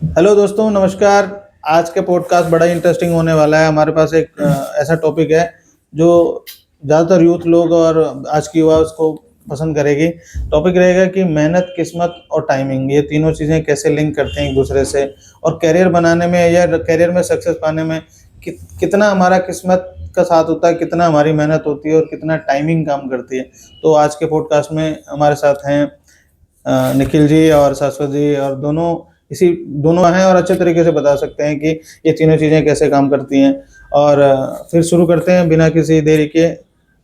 Hello दोस्तों, नमस्कार। आज के पॉडकास्ट बड़ा इंटरेस्टिंग होने वाला है। हमारे पास एक ऐसा टॉपिक है जो ज़्यादातर यूथ लोग और आज की युवा उसको पसंद करेगी। टॉपिक रहेगा कि मेहनत, किस्मत और टाइमिंग, ये तीनों चीज़ें कैसे लिंक करते हैं एक दूसरे से, और करियर बनाने में या करियर में सक्सेस पाने में कितना हमारा किस्मत का साथ होता है, कितना हमारी मेहनत होती है और कितना टाइमिंग काम करती है। तो आज के पॉडकास्ट में हमारे साथ हैं निखिल जी और शाश्वत जी, और दोनों हैं और अच्छे तरीके से बता सकते हैं कि ये तीनों चीज़ें कैसे काम करती हैं। और फिर शुरू करते हैं बिना किसी देरी के,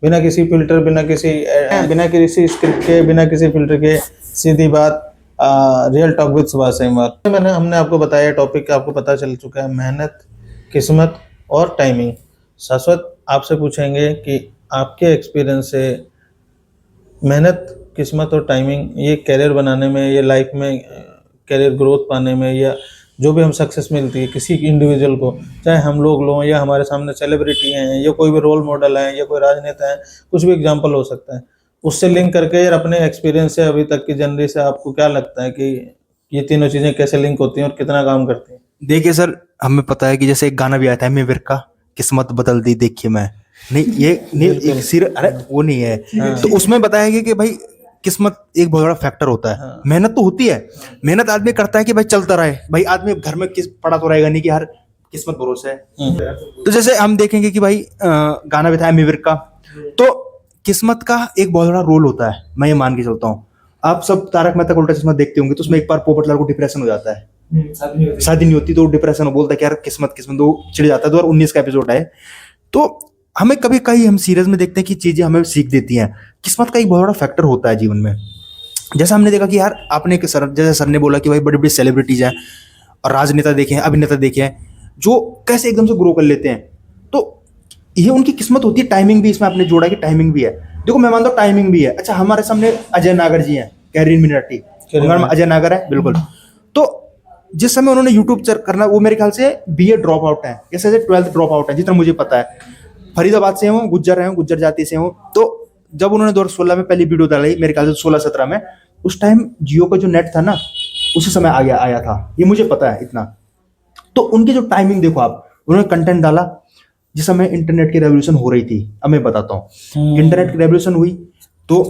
बिना किसी फिल्टर, बिना किसी स्क्रिप्ट के, बिना किसी फिल्टर के, सीधी बात, real talk with Subhash Semwal. हमने आपको बताया टॉपिक, आपको पता चल चुका है, मेहनत, किस्मत और टाइमिंग। शाश्वत, आपसे पूछेंगे कि आपके एक्सपीरियंस से मेहनत, किस्मत और टाइमिंग ये करियर बनाने में, ये लाइफ में करियर ग्रोथ पाने में, या जो भी हम सक्सेस मिलती है किसी इंडिविजुअल को, चाहे हम लोग लोग या हमारे सामने सेलिब्रिटी हैं या कोई भी रोल मॉडल हैं या कोई राजनेता है, कुछ भी एग्जांपल हो सकता है, उससे लिंक करके यार अपने एक्सपीरियंस से अभी तक की जर्नी से आपको क्या लगता है कि ये तीनों चीज़ें कैसे लिंक होती हैं और कितना काम करती हैं? देखिए सर, हमें पता है कि जैसे एक गाना भी आया था एमी विर्क का, किस्मत बदल दी देखिए मैं, नहीं ये नहीं एक सिर, अरे वो नहीं है। तो उसमें बताया गया कि भाई किस्मत एक बहुत बड़ा फैक्टर होता है। मेहनत तो होती है, मेहनत आदमी करता है कि भाई चलता रहे, भाई आदमी घर में किस पड़ा तो रहेगा नहीं कि यार किस्मत भरोसे है। तो जैसे हम देखेंगे कि भाई गाना भी था एमी विर्क का, तो किस्मत का एक बहुत बड़ा रोल होता है, मैं ये मान के चलता हूँ। आप सब तारक मेहता का उल्टा चश्मा देखते होंगे, तो उसमें एक बार पोपटलाल को डिप्रेशन हो जाता है, शादी नहीं होती तो डिप्रेशन बोलता है कि यार किस्मत किस्मत, तो चिढ़ जाता है। 2019 का एपिसोड है। तो हमें कभी कहीं हम सीरियस में देखते हैं कि चीजें हमें सीख देती हैं। किस्मत का एक बहुत बड़ा फैक्टर होता है जीवन में। जैसा हमने देखा कि यार आपने जैसे सर ने बोला कि भाई बड़े बड़े सेलिब्रिटीज हैं और राजनेता देखे हैं, अभिनेता देखे हैं, जो कैसे एकदम से ग्रो कर लेते हैं। तो ये उनकी किस्मत होती है। टाइमिंग भी इसमें आपने जोड़ा कि टाइमिंग भी है। देखो मैं मानता हूँ टाइमिंग भी है। अच्छा, हमारे सामने अजय नागर जी हैं, कैरीन मिनाटी, अजय नागर है बिल्कुल। तो जिस समय उन्होंने यूट्यूब करना, वो मेरे ख्याल से बीए ड्रॉप आउट है, जैसे 12th ड्रॉप आउट है जितना मुझे पता है। फरीदाबाद से हूँ, गुज्जर जाति से हूँ। तो जब उन्होंने 2016 में पहली वीडियो डाली, मेरे ख्याल से 16-17 में, उस टाइम जियो का जो नेट था ना, उसी समय आया था, ये मुझे पता है इतना। तो उनकी जो टाइमिंग देखो आप, उन्होंने कंटेंट डाला जिस समय इंटरनेट की रेवोल्यूशन हो रही थी। अब मैं बताता हूँ, इंटरनेट की रेवोल्यूशन हुई तो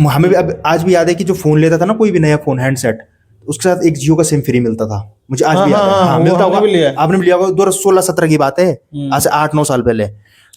हमें भी अब आज भी याद है कि जो फोन लेता था ना, कोई भी नया फोन, हैंडसेट, उसके साथ एक जियो का सिम फ्री मिलता था। मुझे आज भी याद है। हाँ, मिलता होगा, आपने भी लिया होगा। 2016-17 की बात है, आज से 8-9 साल पहले।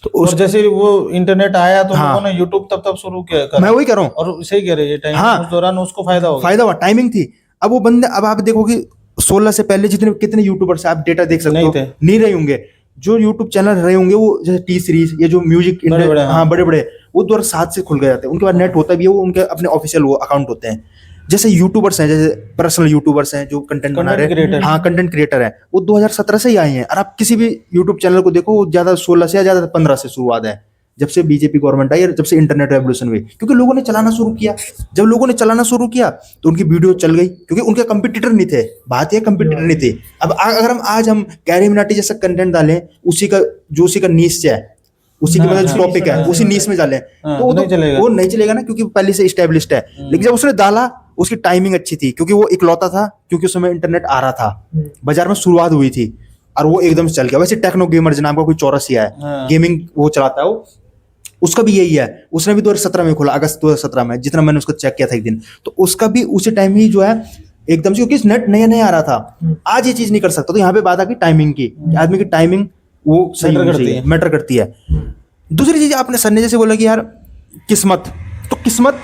तो और जैसे वो इंटरनेट आया तो लोगों ने यूट्यूब तब शुरू किया। मैं वही कह रहा हूँ, और सही कह रहे हैं, टाइम हाँ, उस दौरान उसको फायदा हुआ, टाइमिंग थी। अब वो बंदे, अब आप देखो कि 16 से पहले कितने यूट्यूबर्स आप डेटा देख सकते हो, नहीं रहे होंगे। जो यूट्यूब चैनल रहे होंगे वो जैसे टी सीरीज, ये जो म्यूजिक बड़े बड़े, वो 2007 से खुल गए जाते हैं। उनके बाद नेट होता भी है, वो उनके अपने ऑफिशियल वो अकाउंट होते हैं। जैसे यूट्यूबर्स हैं, जैसे पर्सनल यूट्यूबर्स हैं जो कंटेंट बना रहे हैं, हाँ कंटेंट क्रिएटर है, वो 2017 से ही आए हैं। और आप किसी भी यूट्यूब चैनल को देखो, वो ज्यादा 16 से या ज्यादा 15 से शुरुआत है, जब से बीजेपी गवर्नमेंट आई, जब से इंटरनेट रेवोल्यूशन हुई। क्योंकि लोगों ने चलाना शुरू किया। जब लोगों ने चलाना शुरू किया तो उनकी वीडियो चल गई, क्योंकि उनके कंपटीटर नहीं थे। बात यह कंपटीटर नहीं थे। अब अगर हम कैरी मिनाटी जैसा कंटेंट डालें, उसी का नीश है, उसी की मतलब टॉपिक है, उसी नीश में डालें, तो वो नहीं चलेगा ना, क्योंकि पहले से एस्टेब्लिश्ड है। लेकिन जब उसने डाला, उसकी टाइमिंग अच्छी थी, क्योंकि वो इकलौता था, क्योंकि उस समय इंटरनेट आ रहा था, बाजार में शुरुआत हुई थी, और वो एकदम से चल गया। वैसे टेक्नो गेमर नाम का कोई चौरसिया है, गेमिंग वो चलाता है, वो उसका भी यही है। उसने भी 2017 में खोला, अगस्त 2017 में, जितना मैंने उसको चेक किया था एक दिन। तो उसका भी उसी टाइम ही जो है एकदम से, क्योंकि नेट नया आ रहा था। आज ये चीज नहीं कर सकता। तो यहाँ पे बात आ गई टाइमिंग की। आदमी की टाइमिंग वो सही मैटर करती है। दूसरी चीज, आपने सर ने जैसे बोला कि यार किस्मत, तो किस्मत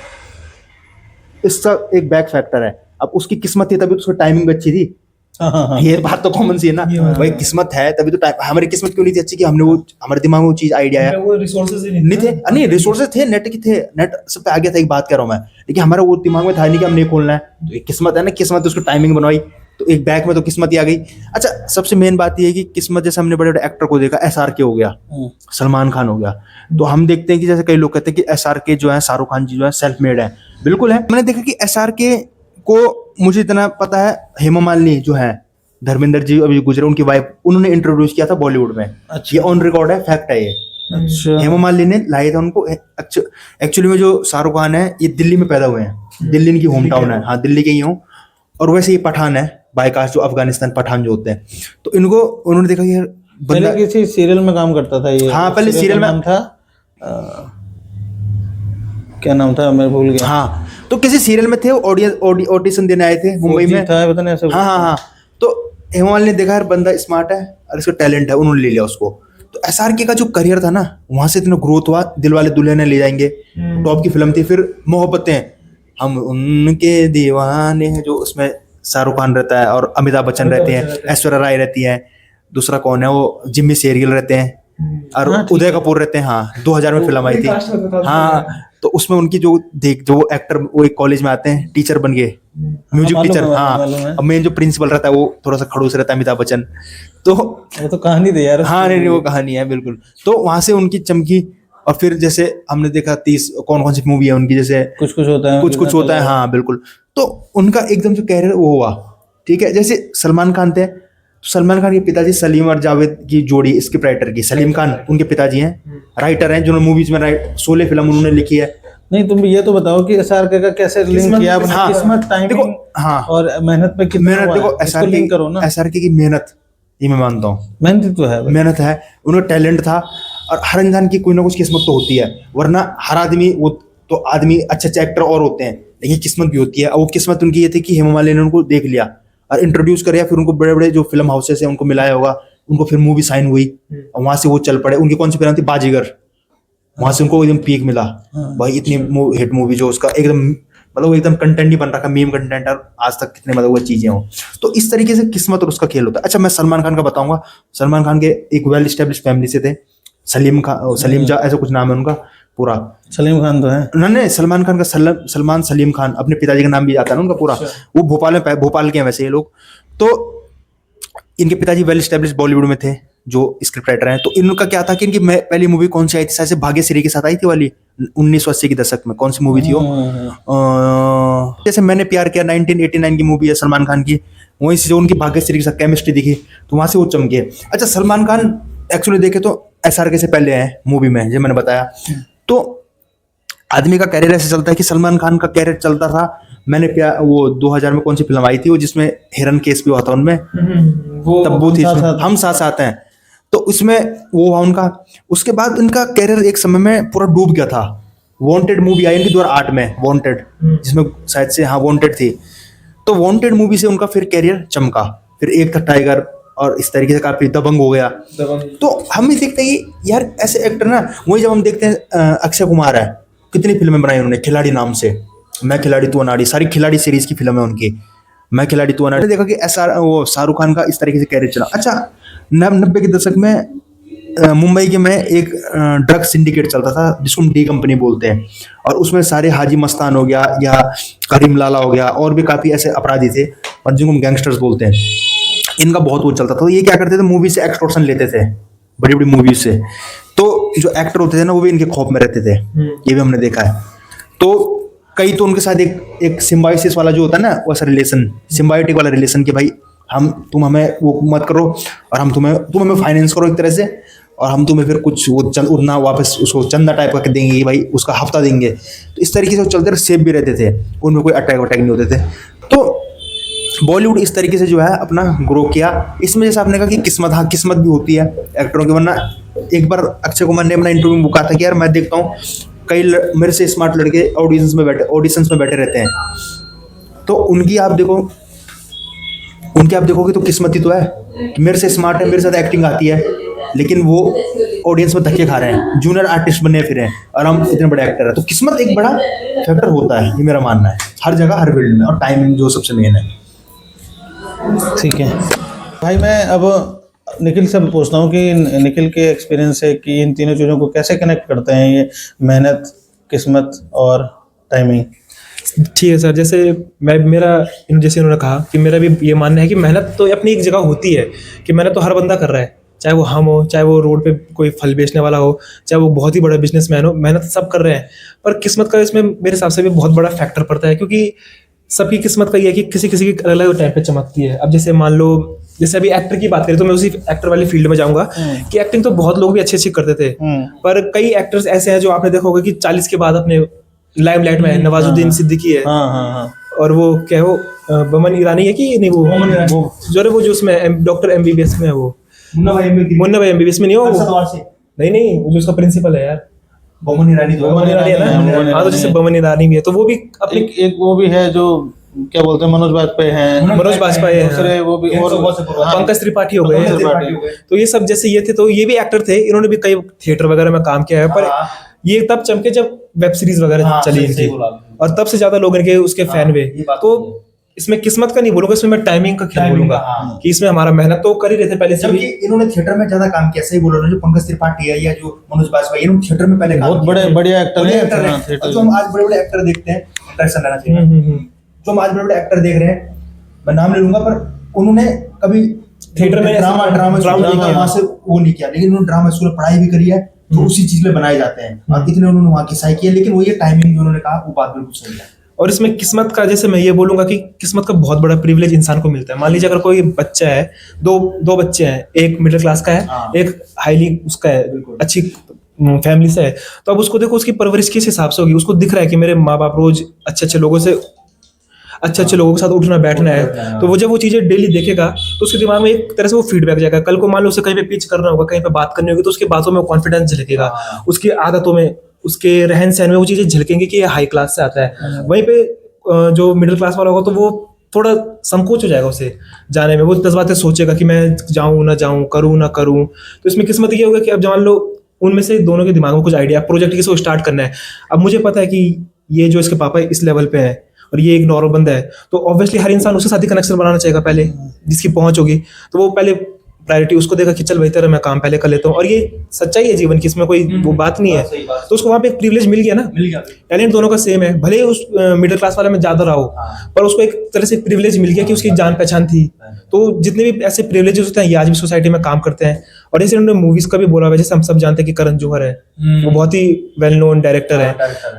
इसका एक बैक फैक्टर है। अब उसकी किस्मत थी तभी तो उसकी टाइमिंग भी अच्छी थी। ये बात तो कॉमन सी है ना भाई, किस्मत है तभी तो टाइम। हमारी किस्मत क्यों नहीं थी अच्छी कि हमने वो, हमारे दिमाग में वो चीज आइडिया है, वो रिसोर्सेज नहीं थे। नहीं, रिसोर्सेज थे, नेट की थे, नेट सब पे आ गया था, एक बात कर रहा हूं मैं। लेकिन हमारा वो दिमाग में था नहीं कि हम नहीं खोलना है। तो एक किस्मत है ना, किस्मत उसको टाइमिंग बनवाई, तो एक बैक में तो किस्मत ही आ गई। अच्छा, सबसे मेन बात ये है कि किस्मत, जैसे हमने बड़े बड़े एक्टर को देखा, SRK हो गया, सलमान खान हो गया, तो हम देखते हैं कि जैसे कई लोग कहते हैं कि SRK जो है, शाहरुख खान जी जो है, सेल्फ मेड है। बिल्कुल है। मैंने देखा कि SRK को, मुझे इतना पता है, हेमा मालिनी जो है, धर्मेंद्र जी अभी गुजरे, उनकी वाइफ, उन्होंने इंट्रोड्यूस किया था बॉलीवुड में। अच्छा। ये ऑन रिकॉर्ड है, फैक्ट है ये। अच्छा। हेमा मालिनी ने लाया था उनको। एक्चुअली में जो शाहरुख खान है, ये दिल्ली में पैदा हुए हैं, दिल्ली इनकी होम टाउन है, हाँ दिल्ली के ही हूँ। और वैसे ये पठान है, बायकास्ट जो अफगानिस्तान पठान जो होते हैं, तो इनको उन्होंने देखा कि यार पहले बंदा, किसी सीरियल में काम करता था ये। हाँ, पहले सीरियल का में नाम था क्या नाम था, मैं भूल गया। हाँ, तो किसी सीरियल में थे, ऑडिशन देने आए थे मुंबई में, था पता नहीं ऐसा। हाँ हाँ हाँ। तो हेमामालिनी ने देखा यार बंदा स्मार्ट है और इसका टैलेंट है, उन्होंने ले लिया उसको। तो एसआरके का जो करियर था ना, वहां से इतना ग्रोथ हुआ, दिलवाले दुल्हनिया ले जाएंगे टॉप की फिल्म थी, फिर मोहब्बतें, हम उनके दीवाने हैं, जो उसमें शाहरुख खान रहता है और अमिताभ बच्चन रहते हैं, ऐश्वर्या राय रहती है, दूसरा कौन है वो, जिम्मी शेरगिल रहते हैं और उदय कपूर रहते हैं। हाँ, 2000 में फिल्म आई थी। हाँ, तो उसमें उनकी जो जो एक्टर वो एक कॉलेज में आते हैं, टीचर बन गए, म्यूजिक टीचर। हाँ, अब मेन जो प्रिंसिपल रहता है वो थोड़ा सा खड़ूस रहता है, अमिताभ बच्चन। तो वो तो कहानी थी यार। हाँ, नहीं वो कहानी है बिल्कुल। तो वहां से उनकी चमकी, और फिर जैसे हमने देखा 30 कौन सी मूवी है उनकी, जैसे कुछ कुछ होता है, कुछ कुछ होता है, हाँ बिल्कुल। तो उनका एकदम जो कैरियर वो हुआ, ठीक है। जैसे सलमान खान थे, तो सलमान खान के पिताजी सलीम और जावेद की जोड़ी स्क्रिप्ट राइटर की, सलीम खान उनके पिताजी हैं, राइटर हैं, जिन्होंने मूवीज में शोले फिल्म उन्होंने लिखी है। नहीं, तुम ये तो बताओ कि एसआरके का कैसे लिंक किया आपने? हाँ, किस्मत, टाइमिंग, देखो, हाँ, और मेहनत पे कितना मेहनत, हुआ देखो है, इसको लिंक करो ना। एसआरके की मेहनत, ये मैं मानता हूँ, मेहनत तो है भाई। मेहनत है, उन्हें टैलेंट था, और हर इंसान की कोई ना कुछ किस्मत तो होती है, वरना हर आदमी, वो तो आदमी अच्छे अच्छे एक्टर और होते हैं, लेकिन किस्मत भी होती है। और वो किस्मत उनकी ये थी कि हेमामालिनी ने उनको देख लिया और इंट्रोड्यूस कर, फिर उनको बड़े बड़े जो फिल्म हाउसेस है उनको मिलाया होगा, उनको फिर मूवी साइन हुई, और वहां से वो चल पड़े। उनकी कौन सी फिल्म थी, बाजीगर, वहां से उनको एकदम पीक मिला भाई, इतनी हिट मूवी जो उसका एकदम मतलब एकदम कंटेंट ही बन रखा, मीम कंटेंट, और आज तक कितने मतलब वो चीजें हो। तो इस तरीके से किस्मत और उसका खेल होता है। अच्छा, मैं सलमान खान का बताऊंगा। सलमान खान के एक वेल स्टेब्लिश फैमिली से थे, सलीम खान, सलीम जा ऐसा कुछ नाम है उनका पूरा। सलीम खान तो है, नहीं, सलमान खान का सलमान सलीम खान, अपने पिताजी का नाम भी आता है ना उनका पूरा। वो भोपाल के हैं वैसे ये लोग। तो इनके पिताजी वेल स्टेब्लिश बॉलीवुड में थे, जो स्क्रिप्ट राइटर हैं। तो इनका क्या था कि इनकी पहली मूवी कौन सी आई थी, शायद से भाग्यश्री के साथ आई थी वाली, 1980 के दशक में। कौन सी मूवी थी वो, जैसे मैंने प्यार किया, 1989 की मूवी है सलमान खान की, वहीं से जो उनकी भाग्यश्री के साथ केमिस्ट्री दिखी, तो वहां से वो चमके। अच्छा, सलमान खान एक्चुअली देखे तो एसआरके से पहले है मूवी में, जो मैंने बताया। तो आदमी का कैरियर ऐसे चलता है कि सलमान खान का कैरियर चलता था। मैंने प्यार, वो 2000 में कौन सी फिल्म आई थी वो, जिसमें हिरन केस भी हुआ था उनमें, तब वो थी हम साथ साथ हैं, तो उसमें वो हुआ उनका। उसके बाद उनका कैरियर एक समय में पूरा डूब गया था। वांटेड मूवी आई उनकी 2008 में, वांटेड, जिसमें शायद से, हाँ, वांटेड थी। तो वांटेड मूवी से उनका फिर कैरियर चमका। फिर एक था टाइगर, और इस तरीके से काफी दबंग हो गया। तो हम भी देखते हैं कि यार ऐसे एक्टर ना, वही जब हम देखते हैं अक्षय कुमार है, कितनी फिल्में बनाई उन्होंने, खिलाड़ी नाम से, मैं खिलाड़ी तू अनाड़ी, सारी खिलाड़ी सीरीज की फिल्म है उनकी, मैं खिलाड़ी तू अनाड़ी। देखा कि ऐसा वो शाहरुख खान का इस तरीके से कैरियर चला। अच्छा, 90 के दशक में मुंबई के में एक ड्रग सिंडिकेट चलता था, जिसको हम डी कंपनी बोलते हैं, और उसमें सारे हाजी मस्तान हो गया, या करीम लाला हो गया, और भी काफी ऐसे अपराधी थे, और जिनको हम गैंगस्टर्स बोलते हैं। इनका बहुत वो चलता था। तो ये क्या करते थे, मूवी से एक्सटॉर्शन लेते थे, बड़ी बड़ी मूवीज से। तो जो एक्टर होते थे ना, वो भी इनके खौफ में रहते थे, ये भी हमने देखा है। तो कई तो उनके साथ एक सिम्बायोसिस वाला जो होता है ना, वैसा रिलेशन, सिम्बायोटिक वाला रिलेशन, कि भाई तुम हमें वो मत करो, और तुम हमें फाइनेंस करो एक तरह से, और हम तुम्हें फिर कुछ वो उड़ना वापस उसको चंदा टाइप का देंगे, भाई उसका हफ्ता देंगे। तो इस तरीके से वो चलते रहे, सेफ भी रहते थे, उनमें कोई अटैक नहीं होते थे। तो बॉलीवुड इस तरीके से जो है अपना ग्रो किया। इसमें जैसे आपने कहा कि किस्मत, हाँ किस्मत भी होती है एक्टरों की, वरना एक बार अक्षय कुमार ने अपना इंटरव्यू में कहा था कि यार मैं देखता हूँ कई मेरे से स्मार्ट लड़के ऑडिशंस में बैठे रहते हैं, तो उनकी आप देखोगे तो किस्मत ही तो है कि मेरे से स्मार्ट है, मेरे साथ एक्टिंग आती है, लेकिन वो ऑडियंस में धक्के खा रहे हैं, जूनियर आर्टिस्ट बने फिर हैं, और हम इतने बड़े एक्टर हैं। तो किस्मत एक बड़ा फैक्टर होता है, ये मेरा मानना है, हर जगह हर फील्ड में, और टाइमिंग जो सबसे मेन है। ठीक है भाई, मैं अब निखिल से पूछता हूँ कि निखिल के एक्सपीरियंस से कि इन तीनों चीज़ों को कैसे कनेक्ट करते हैं, ये मेहनत, किस्मत और टाइमिंग। ठीक है सर, जैसे जैसे उन्होंने कहा कि मेरा भी ये मानना है कि मेहनत तो अपनी एक जगह होती है, कि मेहनत तो हर बंदा कर रहा है, चाहे वो हम हो, चाहे वो रोड पे कोई फल बेचने वाला हो, चाहे वो बहुत ही बड़ा बिजनेसमैन हो, मेहनत सब कर रहे हैं। पर किस्मत का इसमें मेरे हिसाब से भी बहुत बड़ा फैक्टर पड़ता है, क्योंकि सबकी किस्मत का ये है कि किसी की अलग अलग टाइम पे चमकती है। अब जैसे मान लो, जैसे अभी एक्टर की बात करें तो मैं उसी एक्टर वाली फील्ड में जाऊंगा कि एक्टिंग तो बहुत लोग भी अच्छी अच्छी करते थे, पर कई एक्टर्स ऐसे हैं जो आपने देखा होगा कि 40 के बाद अपने लाइमलाइट में है। नवाजुद्दीन सिद्दीकी है, और वो क्या है वो बमन ईरानी है कि नहीं, वो जो उसमें डॉक्टर एमबीबीएस में है, वो मुन्ना भाई एमबीबीएस में नहीं हो वो, नहीं वो जो उसका प्रिंसिपल है यार, बमन ईरानी है ना, हाँ, तो जैसे बमन ईरानी भी है, तो वो भी अपने एक वो भी है जो क्या बोलते हैं, मनोज बाजपेयी हैं, दूसरे वो भी, और पंकज त्रिपाठी हो गए, तो ये सब जैसे ये थे, तो ये भी एक्टर थे, इन्होंने भी कई थिएटर वगैरह में काम किया है, पर ये तब चमके जब वेब सीरीज वगैरह चली इनकी, और तब से ज्यादा लोग इनके उसके फैन हुए। तो इसमें किस्मत का नहीं बोलूंगा, इसमें मैं टाइमिंग का खेल बोलूंगा कि इसमें हमारा मेहनत तो कर ही रहे थे पहले से भी। इन्होंने थिएटर में ज्यादा काम किया, सही बोल रहे हो, जो पंकज त्रिपाठी है या जो मनोज बाजपेयी, इन्होंने थिएटर में पहले बहुत बड़े बढ़िया एक्टर है। जो हम आज बड़े बड़े एक्टर देखते हैं, जो हम आज बड़े बड़े एक्टर देख रहे हैं, मैं नाम ले लूंगा, पर उन्होंने कभी थिएटर में ड्रामा वहां से वो नहीं किया, लेकिन उन्होंने ड्रामा स्कूल में पढ़ाई भी करी है, तो उसी चीज में बनाए जाते हैं, और इतने उन्होंने वहां की सही किया, लेकिन वो ये टाइमिंग जो उन्होंने कहा वो बात बिल्कुल सही है। और इसमें किस्मत का, जैसे मैं ये बोलूंगा कि किस्मत का बहुत बड़ा प्रिविलेज इंसान को मिलता है। मान लीजिए अगर कोई बच्चा है, दो बच्चे हैं, एक मिडिल क्लास का है, एक हाईली उसका है, अच्छी फैमिली से है, तो अब उसको देखो उसकी परवरिश किस हिसाब से होगी, उसको दिख रहा है कि मेरे माँ बाप रोज अच्छे लोगों के साथ उठना बैठना है, तो वो जब वो चीजें डेली देखेगा तो उसके दिमाग में एक तरह से वो फीडबैक जाएगा। कल को मान लो उसे कहीं पे पिच करना होगा, कहीं पे बात करनी होगी, तो उसकी बातों में कॉन्फिडेंस झलकेगा, उसकी आदतों में, उसके रहन सहन में वो चीजें झलकेंगी कि ये हाई क्लास से आता है। वहीं पे जो मिडिल क्लास वाला होगा तो वो थोड़ा संकोच हो जाएगा उसे जाने में, वो 10 बातें सोचेगा कि मैं जाऊं ना जाऊं, करूं ना करूं। तो इसमें किस्मत ये होगा कि अब मान लो उनमें से दोनों के दिमाग में कुछ आइडिया, प्रोजेक्ट किसी को स्टार्ट करना है, अब मुझे पता है कि ये जो इसके पापा इस लेवल पे है और ये एक नॉर्मल बंदा है, तो ऑब्वियसली हर इंसान उसके साथ ही कनेक्शन बनाना चाहेगा पहले, जिसकी पहुंच होगी, तो वो पहले प्रायोरिटी उसको देगा कि चल भाई तेरा मैं काम पहले कर लेता हूँ। और ये सच्चाई है जीवन की, इसमें कोई वो बात नहीं है। तो उसको वहाँ पे एक प्रिविलेज मिल गया ना, टैलेंट दोनों का सेम है, भले ही उस मिडिल क्लास वाले में ज्यादा रहा हो, पर उसको एक तरह से प्रिविलेज मिल गया कि उसकी जान पहचान थी। तो जितने भी ऐसे प्रिविलेजेस होते हैं ये आज भी सोसाइटी में काम करते हैं। और जैसे उन्होंने मूवीज का भी बोला हुआ है, जैसे हम सब जानते हैं कि करण जौहर है, वो बहुत ही वेल नोन डायरेक्टर है,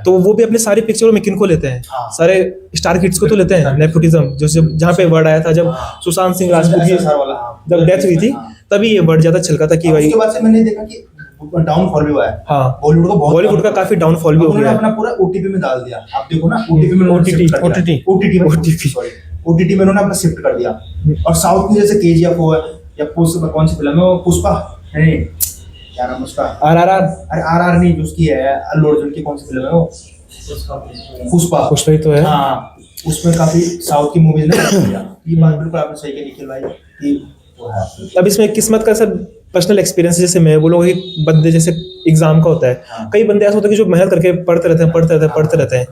तो वो भी अपने सारे पिक्चरों में किनको लेते हैं, सारे स्टार किड्स को तो लेते हैं। नेपोटिज्म जो जहाँ पे वर्ड आया था, जब सुशांत सिंह राजपूत की जब डेथ हुई थी, तभी ये वर्ड ज्यादा छलका था कि भाई, उसके बाद से मैंने देखा कि डाउनफॉल भी हुआ है। हाँ, बॉलीवुड का काफी डाउनफॉल भी हो गया। अपना पूरा ओटीपी में डाल दिया, आप देखो ना, ओटीपी में ओटीटी में उन्होंने अपना शिफ्ट कर दिया। और साउथ में जैसे केजीएफ हो या कौन सी फिल्म है, पुष्पा नहीं, क्या नाम उसका, आरआरआर, अरे आरआर नहीं, जो उसकी है अल्लू अर्जुन की, कौन सी फिल्म है वो, पुष्पा ही तो है। हाँ, उसमें काफी साउथ की मूवीज ने ये बात बिल्कुल आपने सही कही निखिल भाई कि अब इसमें किस्मत का सब पर्सनल एक्सपीरियंस, जैसे मैं बोलूँगा कि बंदे जैसे एग्जाम का होता है, कई बंदे ऐसे होते हैं कि जो मेहनत करके पढ़ते रहते हैं,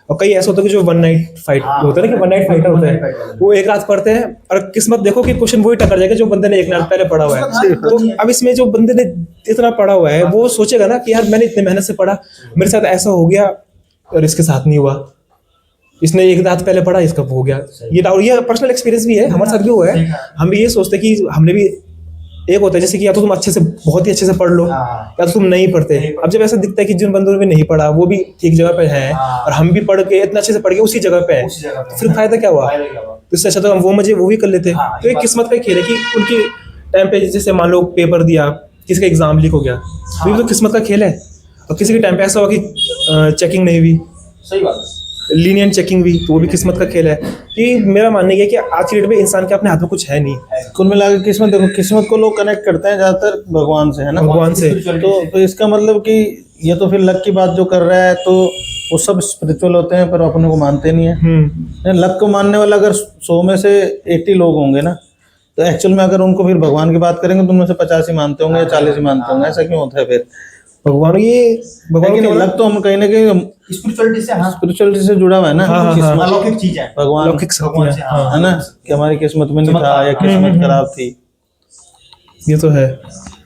और कई ऐसा होता है कि जो वन नाइट फाइट होता है ना, कि वन नाइट फाइटर होता है, वो एक रात पढ़ते हैं और किस्मत देखो कि क्वेश्चन वही टकर जाएगा जो बंदे ने एक रात पहले पढ़ा हुआ है। तो अब इसमें जो बंदे ने इतना पढ़ा हुआ है वो सोचेगा ना कि यार मैंने इतने मेहनत से पढ़ा, मेरे साथ ऐसा हो गया और इसके साथ नहीं हुआ, इसने एक रात पहले पढ़ा, इसका हो गया। ये पर्सनल एक्सपीरियंस भी है, हमारे साथ भी हुआ है। हम भी ये सोचते कि हमने भी, एक होता है जैसे कि या तो तुम अच्छे से, बहुत ही अच्छे से पढ़ लो, या तो तुम नहीं पढ़ते। अब जब ऐसा दिखता है कि जिन बंदों ने नहीं पढ़ा वो भी ठीक जगह पे है, और हम भी पढ़ के इतना अच्छे से पढ़ के उसी जगह पे है, तो फिर फायदा क्या हुआ? तो इससे अच्छा तो हम वो भी कर लेते। तो एक किस्मत का खेल है कि उनकी टाइम पे, जैसे मान लो पेपर दिया, किसी का एग्जाम लीक हो गया, तो ये तो किस्मत का खेल है। और किसी के टाइम पे ऐसा हुआ कि चेकिंग नहीं हुई, सही बात है, लीनियंट चेकिंग भी, तो वो भी किस्मत का खेल है। कि मेरा मानना है कि आज की डेट में इंसान के अपने हाथ में कुछ है नहीं। कुल मिला के किस्मत, देखो किस्मत को लोग कनेक्ट करते हैं ज्यादातर भगवान से, है ना, भगवान से। तो इसका मतलब कि ये तो फिर लक की बात जो कर रहा है, तो वो सब स्पिरिचुअल होते हैं पर अपने को मानते नहीं है। लक को मानने वाला अगर 100 में से 80 लोग होंगे ना, तो एक्चुअल में अगर उनको फिर भगवान की बात करेंगे तो उनमें से 50 ही मानते होंगे या 40 ही मानते होंगे। ऐसा क्यों होता है फिर? भगवान के लग तो हम कहीं ना कहीं स्पिरिचुअलिटी से जुड़ा हुआ है ना, अलौकिक चीज है, भगवान से, है ना, कि हमारी किस्मत में नहीं था या किस्मत खराब थी। ये तो है,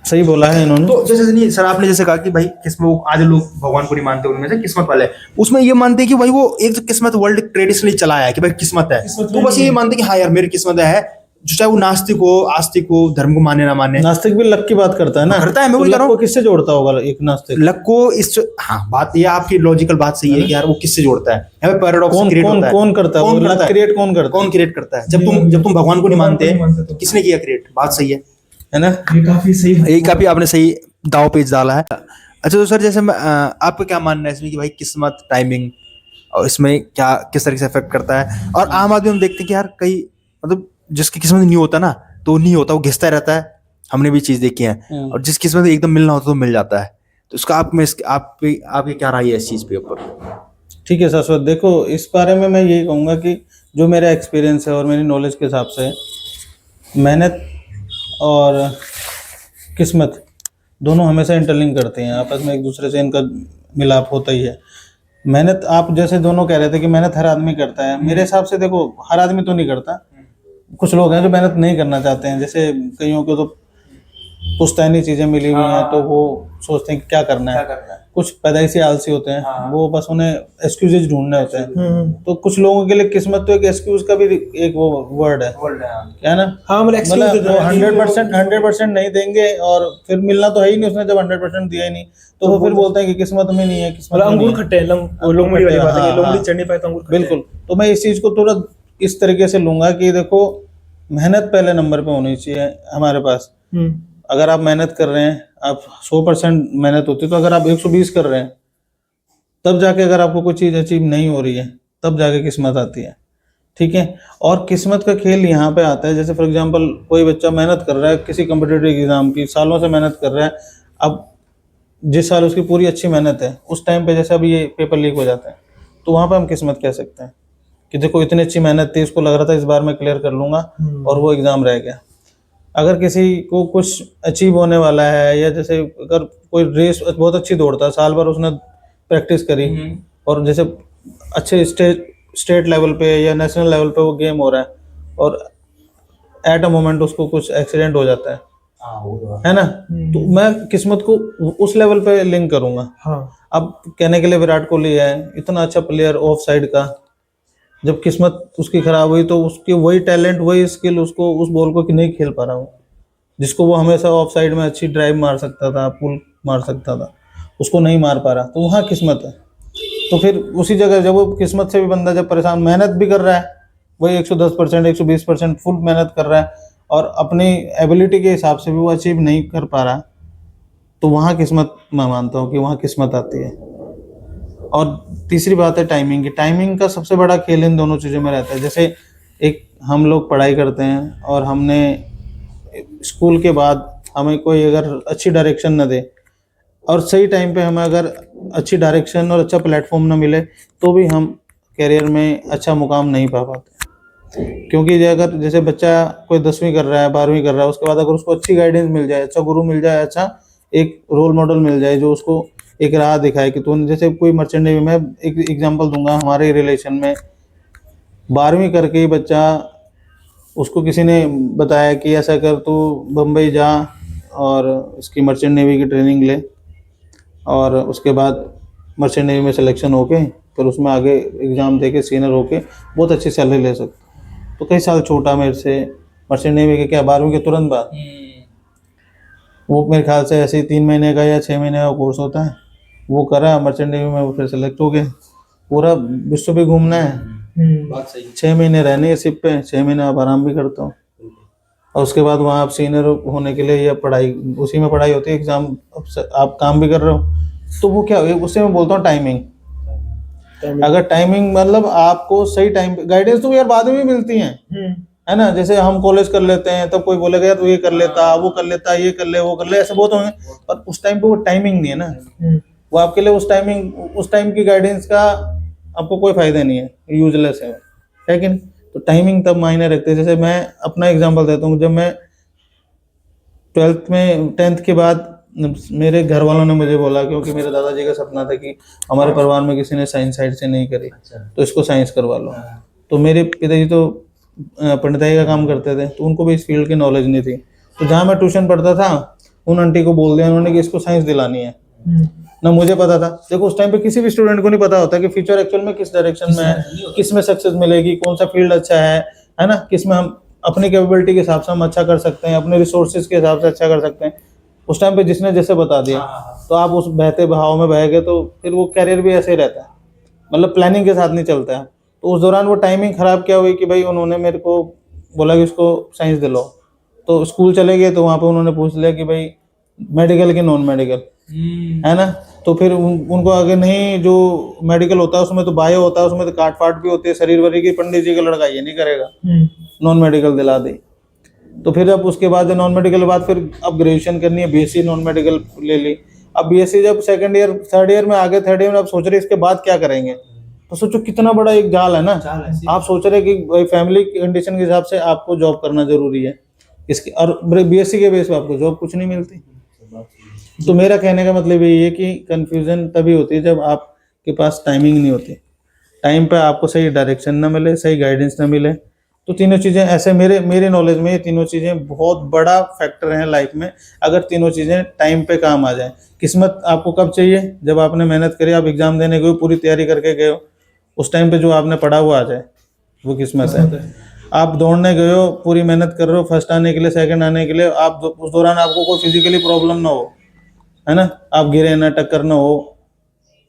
सही बोला है इन्होंने। तो जैसे नहीं सर, आपने जैसे कहा कि भाई किस्मत, आज लोग भगवान को नहीं मानते, उनमें से किस्मत वाले, उसमें ये मानते हैं कि भाई वो एक तो किस्मत वर्ल्ड ट्रेडिशनली चला है कि भाई किस्मत है, तो बस ये मानते हैं कि हाँ यार मेरी किस्मत है, जो चाहे वो नास्तिक हो, आस्तिक हो, धर्म को माने ना माने। नास्तिक भी लक की बात करता है ना, करता है, मैं वही कह रहा हूं, किससे जोड़ता होगा एक नास्तिक? लक को इस, हाँ बात ये आपकी लॉजिकल बात सही है कि यार वो किससे जोड़ता है, यहाँ पे पैराडॉक्स क्रिएट होता है। कौन करता है लक क्रिएट? कौन क्रिएट करता है? जब तुम भगवान को नहीं मानते तो किसने किया क्रिएट? बात सही है ना, ये काफी सही, ये काफी आपने सही दाव पेच डाला है। अच्छा तो सर, जैसे आपका क्या मानना है इसमें कि भाई किस्मत, टाइमिंग और इसमें क्या किस तरह से इफेक्ट करता है। और आम आदमी हम देखते हैं कि यार कई मतलब जिसकी किस्मत में नहीं होता ना तो नहीं होता, वो घिसता रहता है, हमने भी चीज देखी है। और जिस किस्मत में एकदम मिलना होता है तो मिल जाता है। तो उसका आपकी क्या राय है इस चीज पे ऊपर? ठीक है शाश्वत, देखो इस बारे में मैं यही कहूँगा कि जो मेरा एक्सपीरियंस है और मेरी नॉलेज के हिसाब से, मेहनत और किस्मत दोनों हमेशा इंटरलिंक करते हैं, आपस में एक दूसरे से इनका मिलाप होता ही है। मेहनत, आप जैसे दोनों कह रहे थे कि मेहनत हर आदमी करता है, मेरे हिसाब से देखो हर आदमी तो नहीं करता, कुछ लोग हैं जो मेहनत नहीं करना चाहते हैं। जैसे कईयों को तो पुश्तैनी चीज़ें मिली हुई हैं तो वो सोचते हैं कि क्या करना है। कुछ पैदाइशी आलसी होते हैं, वो बस उन्हें एक्सक्यूजेज ढूंढने होते हैं। तो कुछ लोगों के लिए किस्मत तो एक एक्सक्यूज का भी एक वो वर्ड है, क्या है ना। हाँ, मतलब excuse मतलब देते वो हैं 100% नहीं देंगे, और फिर मिलना तो है ही नहीं, उसने जब 100% दिया ही नहीं तो वो फिर बोलते हैं कि किस्मत में नहीं है, किस्मत मतलब में नहीं अंगूर है। खट्टे हैं, लोमड़ी वाली बात है हाँ, कि लोमड़ी हाँ। चढ़ नहीं पाए तो अंगूर खट्टे हैं। बिल्कुल। तो मैं इस चीज़ को थोड़ा इस तरीके से लूंगा कि देखो, मेहनत पहले नंबर पे होनी चाहिए हमारे पास। अगर आप मेहनत कर रहे हैं, आप 100% मेहनत होती है, तो अगर आप 120 कर रहे हैं तब जाके, अगर आपको कोई चीज़ अचीव नहीं हो रही है तब जाके किस्मत आती है, ठीक है। और किस्मत का खेल यहाँ पे आता है, जैसे फॉर एग्जांपल कोई बच्चा मेहनत कर रहा है किसी कम्पिटिटिव एग्जाम की, सालों से मेहनत कर रहा है, अब जिस साल उसकी पूरी अच्छी मेहनत है, उस टाइम पे जैसे अभी ये पेपर लीक हो जाता है, तो वहाँ पे हम किस्मत कह सकते हैं कि देखो इतनी अच्छी मेहनत थी, इसको लग रहा था इस बार मैं क्लियर कर लूँगा, और वो एग्ज़ाम रह गया। अगर किसी को कुछ अचीव होने वाला है, या जैसे अगर कोई रेस बहुत अच्छी दौड़ता है, साल भर उसने प्रैक्टिस करी, और जैसे अच्छे स्टेट लेवल पे या नेशनल लेवल पे वो गेम हो रहा है, और एट अ मोमेंट उसको कुछ एक्सीडेंट हो जाता है ना, तो मैं किस्मत को उस लेवल पे लिंक करूंगा। हाँ, अब कहने के लिए विराट कोहली है इतना अच्छा प्लेयर ऑफ साइड का, जब किस्मत उसकी खराब हुई तो उसकी वही टैलेंट, वही स्किल उसको उस बॉल को नहीं खेल पा रहा हूँ, जिसको वो हमेशा ऑफ साइड में अच्छी ड्राइव मार सकता था, पुल मार सकता था, उसको नहीं मार पा रहा, तो वहाँ किस्मत है। तो फिर उसी जगह जब वो किस्मत से भी बंदा जब परेशान, मेहनत भी कर रहा है, वही 110% 120% फुल मेहनत कर रहा है, और अपनी एबिलिटी के हिसाब से भी वो अचीव नहीं कर पा रहा, तो वहाँ किस्मत, मैं मानता हूँ कि वहाँ किस्मत आती है। और तीसरी बात है टाइमिंग की। टाइमिंग का सबसे बड़ा खेल इन दोनों चीज़ों में रहता है। जैसे एक हम लोग पढ़ाई करते हैं, और हमने स्कूल के बाद हमें कोई अगर अच्छी डायरेक्शन न दे, और सही टाइम पे हमें अगर अच्छी डायरेक्शन और अच्छा प्लेटफॉर्म ना मिले, तो भी हम करियर में अच्छा मुकाम नहीं पा पाते। क्योंकि जो अगर जैसे बच्चा कोई 10वीं कर रहा है, 12वीं कर रहा है, उसके बाद अगर उसको अच्छी गाइडेंस मिल जाए, अच्छा गुरु मिल जाए, अच्छा एक रोल मॉडल मिल जाए जो उसको एक राह दिखाए कि तूने, जैसे कोई मर्चेंट नेवी में, एक एग्जांपल दूंगा, हमारे रिलेशन में 12वीं करके ही बच्चा, उसको किसी ने बताया कि ऐसा कर, तू बम्बई जा और इसकी मर्चेंट नेवी की ट्रेनिंग ले, और उसके बाद मर्चेंट नेवी में सिलेक्शन होके फिर उसमें आगे एग्ज़ाम दे के सीनियर होके बहुत अच्छी सैलरी ले सकता। तो कई साल छोटा मेरे से, मर्चेंट नेवी के क्या 12वीं के तुरंत बाद, वो मेरे ख्याल से ऐसे ही 3 महीने का या 6 महीने का कोर्स होता है, वो करा मर्चेंट नेवी में, वो फिर सेलेक्ट हो गए। पूरा विश्व भी घूमना है, बात सही। 6 महीने रहने हैं शिप पे, 6 महीने आप आराम भी करता हूँ, और उसके बाद वहाँ आप सीनियर होने के लिए, या पढ़ाई उसी में पढ़ाई होती है, एग्ज़ाम आप काम भी कर रहे हो, तो वो क्या, उससे मैं बोलता हूँ टाइमिंग। अगर टाइमिंग, मतलब आपको सही टाइम पे गाइडेंस तो यार बाद में भी मिलती हैं, है ना। जैसे हम कॉलेज कर लेते हैं, तब कोई बोलेगा यार तू ये कर लेता, वो कर लेता, ये कर ले, वो कर ले, ऐसे बहुत होंगे, पर उस टाइम पे वो टाइमिंग नहीं है ना, वो आपके लिए उस टाइम की गाइडेंस का आपको कोई फायदा नहीं है, यूजलेस है कि नहीं। तो टाइमिंग तब मायने रखते हैं। जैसे मैं अपना एग्जांपल देता हूँ, जब मैं 10th के बाद मेरे घर वालों ने मुझे बोला, क्योंकि मेरे दादाजी का सपना था कि हमारे परिवार में किसी ने साइंस साइड से नहीं करी, तो इसको साइंस करवा लो। तो मेरे पिताजी तो पंडिताई का काम करते थे, तो उनको भी इस फील्ड की नॉलेज नहीं थी। तो जहाँ मैं ट्यूशन पढ़ता था, उन आंटी को बोल दिया उन्होंने कि इसको साइंस दिलानी है। ना मुझे पता था, देखो उस टाइम पे किसी भी स्टूडेंट को नहीं पता होता कि फ्यूचर एक्चुअल में किस डायरेक्शन में है, किस में सक्सेस मिलेगी, कौन सा फील्ड अच्छा है ना, किस में हम अपनी कैपेबिलिटी के हिसाब से हम अच्छा कर सकते हैं, अपने रिसोर्सेज के हिसाब से अच्छा कर सकते हैं। उस टाइम पे जिसने जैसे बता दिया, तो आप उस बहते बहाव में बह गए, तो फिर वो कैरियर भी ऐसे ही रहता है, मतलब प्लानिंग के साथ नहीं चलता है। तो उस दौरान वो टाइमिंग खराब क्या हुई कि भाई उन्होंने मेरे को बोला कि उसको साइंस दिलाओ, तो स्कूल चले गए, तो वहाँ पे उन्होंने पूछ लिया कि भाई मेडिकल की नॉन मेडिकल, है ना। तो फिर उनको अगर नहीं, जो मेडिकल होता है उसमें तो बायो होता है, उसमें तो काट फाट भी होती है शरीर वरीर की, पंडित जी का लड़का ये नहीं करेगा, नॉन मेडिकल दिला दे। तो फिर अब उसके बाद नॉन मेडिकल के बाद फिर अब ग्रेजुएशन करनी है, बीएससी नॉन मेडिकल ले ली। अब बीएससी जब सेकंड ईयर थर्ड ईयर में आ गए, थर्ड ईयर में अब सोच रहे इसके बाद क्या करेंगे। तो सोचो कितना बड़ा एक जाल है ना। आप सोच रहे कि भाई फैमिली कंडीशन के हिसाब से आपको जॉब करना जरूरी है इसकी, और बीएससी के बेस पे आपको जॉब कुछ नहीं मिलती। तो मेरा कहने का मतलब यही है कि कंफ्यूजन तभी होती है जब आपके पास टाइमिंग नहीं होती, टाइम पे आपको सही डायरेक्शन ना मिले, सही गाइडेंस ना मिले। तो तीनों चीज़ें ऐसे मेरे नॉलेज में ये तीनों चीज़ें बहुत बड़ा फैक्टर हैं लाइफ में। अगर तीनों चीज़ें टाइम पे काम आ जाए, किस्मत आपको कब चाहिए, जब आपने मेहनत करी, आप एग्जाम देने गए हो, पूरी तैयारी करके गए हो, उस टाइम पे जो आपने पढ़ा वो आ जाए, वो किस्मत है। आप दौड़ने गए हो, पूरी मेहनत कर रहे हो फर्स्ट आने के लिए, सेकंड आने के लिए, आप उस दौरान आपको कोई फिजिकली प्रॉब्लम ना हो, है ना, आप गिरे ना, टक्कर ना हो,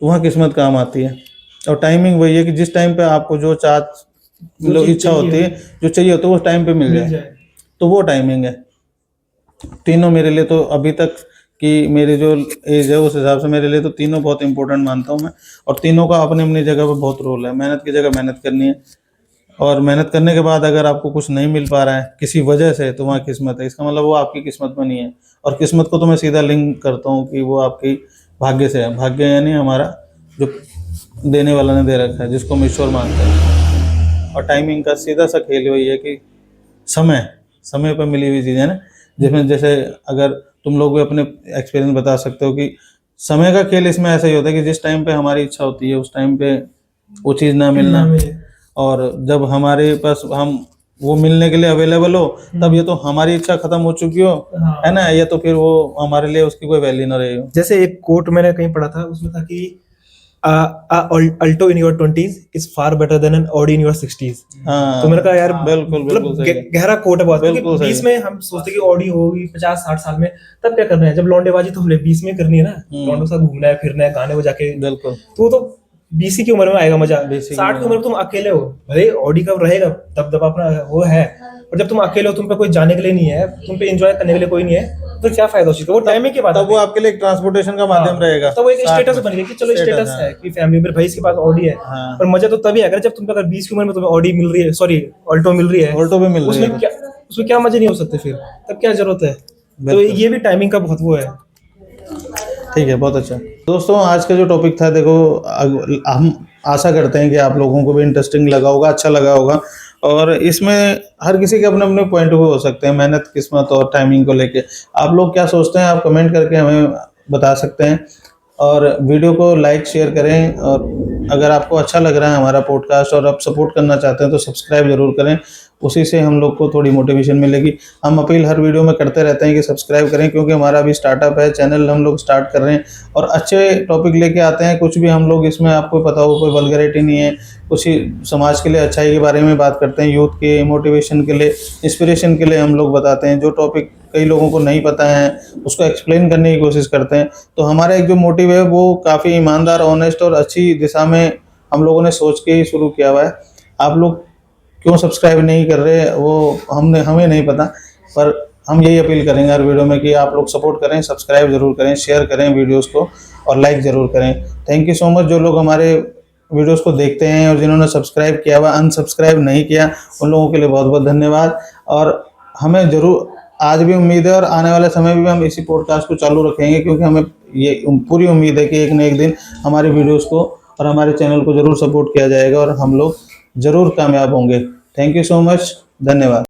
तो वहाँ किस्मत काम आती है। और टाइमिंग वही है कि जिस टाइम पे आपको जो मतलब इच्छा होती है, जो चाहिए होता है, वो टाइम पे मिल जाए, तो वो टाइमिंग है। तीनों मेरे लिए तो अभी तक कि मेरी जो एज है उस हिसाब से मेरे लिए तो तीनों बहुत इंपॉर्टेंट मानता हूँ मैं। और तीनों का अपनी अपनी जगह पर बहुत रोल है। मेहनत की जगह मेहनत करनी है, और मेहनत करने के बाद अगर आपको कुछ नहीं मिल पा रहा है किसी वजह से, तो वहाँ किस्मत है, इसका मतलब वो आपकी किस्मत में नहीं है। और किस्मत को तो मैं सीधा लिंक करता हूँ कि वो आपकी भाग्य से है। भाग्य यानी हमारा जो देने वाला ने दे रखा है, जिसको हम ईश्वर मानते हैं। और टाइमिंग का सीधा सा खेल वही है कि समय पर मिली हुई चीज़ें ना, जिसमें जैसे अगर तुम लोग भी अपने एक्सपीरियंस बता सकते हो कि समय का खेल इसमें ऐसा ही होता है कि जिस टाइम पे हमारी इच्छा होती है उस टाइम पे वो चीज़ ना मिलना, और जब हमारे पास हम वो मिलने के लिए अवेलेबल हो, तब ये तो हमारी इच्छा खत्म हो चुकी हो, है ना, या तो फिर वो हमारे लिए उसकी कोई वैल्यू ना रही हो। जैसे एक कोट मैंने कहीं पढ़ा था, उसमें था कि Alto in your 20s is far better than an Audi in your 60s। हाँ, तो मैंने कहा यार बिल्कुल मतलब सही। गहरा कोट है बहुत, क्योंकि बिल्कुल सही। 20 में हम सोचते कि ऑडी होगी 50-60 साल में, तब क्या करना है, जब लौंडेबाजी तो हमने 20 में करनी है ना, लौंडों के साथ घूमना है, फिरना है, गाने बजा के, बिल्कुल तो वो तो 20 की उम्र में आएगा मजा। 20 की 60 की उम्र में तुम अकेले हो, भले ऑडी कब रहेगा तब अपना वो है, और जब तुम अकेले हो, तुम पे कोई जाने के लिए नहीं है, तुम पे एंजॉय करने के लिए कोई नहीं है, तो क्या फायदा उसी का। वो टाइमिंग के बाद तब वो आपके लिए एक ट्रांसपोर्टेशन का माध्यम रहेगा। तो वो एक 60 स्टेटस में। बन गया कि चलो Status, स्टेटस हाँ। है कि फैमिली मेरे भाई इसके पास ऑडी है। हाँ। पर मजा तो तभी आएगा जब तुम पे अगर 20 की उम्र में तुम्हें ऑडी मिल रही है, सॉरी ऑल्टो मिल रही है, ऑल्टो भी मिल रही है। उसमें क्या मजे नहीं हो सकते, फिर तब क्या जरूरत है। तो बिल्कुल। ये भी टाइमिंग का बहुत वो है। ठीक है, बहुत अच्छा दोस्तों, आज का जो टॉपिक था, देखो हम आशा करते हैं कि आप लोगों को भी इंटरेस्टिंग लगा होगा, अच्छा लगा होगा। और इसमें हर किसी के अपने अपने पॉइंट ऑफ व्यू हो सकते हैं मेहनत, किस्मत और टाइमिंग को लेके। आप लोग क्या सोचते हैं, आप कमेंट करके हमें बता सकते हैं। और वीडियो को लाइक शेयर करें, और अगर आपको अच्छा लग रहा है हमारा पॉडकास्ट और आप सपोर्ट करना चाहते हैं तो सब्सक्राइब जरूर करें, उसी से हम लोग को थोड़ी मोटिवेशन मिलेगी। हम अपील हर वीडियो में करते रहते हैं कि सब्सक्राइब करें, क्योंकि हमारा अभी स्टार्टअप है, चैनल हम लोग स्टार्ट कर रहे हैं और अच्छे टॉपिक लेके आते हैं। कुछ भी हम लोग इसमें, आपको पता हो, कोई वल्गैरिटी नहीं है, कुछ ही समाज के लिए अच्छाई के बारे में बात करते हैं, यूथ के मोटिवेशन के लिए, इंस्पिरेशन के लिए हम लोग बताते हैं। जो टॉपिक कई लोगों को नहीं पता है उसको एक्सप्लेन करने की कोशिश करते हैं। तो हमारा एक जो मोटिव है वो काफ़ी ईमानदार, ऑनेस्ट और अच्छी दिशा में हम लोगों ने सोच के ही शुरू किया हुआ है। आप लोग क्यों सब्सक्राइब नहीं कर रहे वो हमें नहीं पता, पर हम यही अपील करेंगे हर वीडियो में कि आप लोग सपोर्ट करें, सब्सक्राइब जरूर करें, शेयर करें वीडियोस को और लाइक ज़रूर करें। थैंक यू सो मच जो लोग हमारे वीडियोस को देखते हैं, और जिन्होंने सब्सक्राइब किया हुआ, अनसब्सक्राइब नहीं किया, उन लोगों के लिए बहुत बहुत धन्यवाद। और हमें ज़रूर आज भी उम्मीद है और आने वाले समय में भी हम इसी पॉडकास्ट को चालू रखेंगे, क्योंकि हमें ये पूरी उम्मीद है कि एक न एक दिन हमारे वीडियोस को और हमारे चैनल को ज़रूर सपोर्ट किया जाएगा और हम लोग ज़रूर कामयाब होंगे। थैंक यू सो मच, धन्यवाद।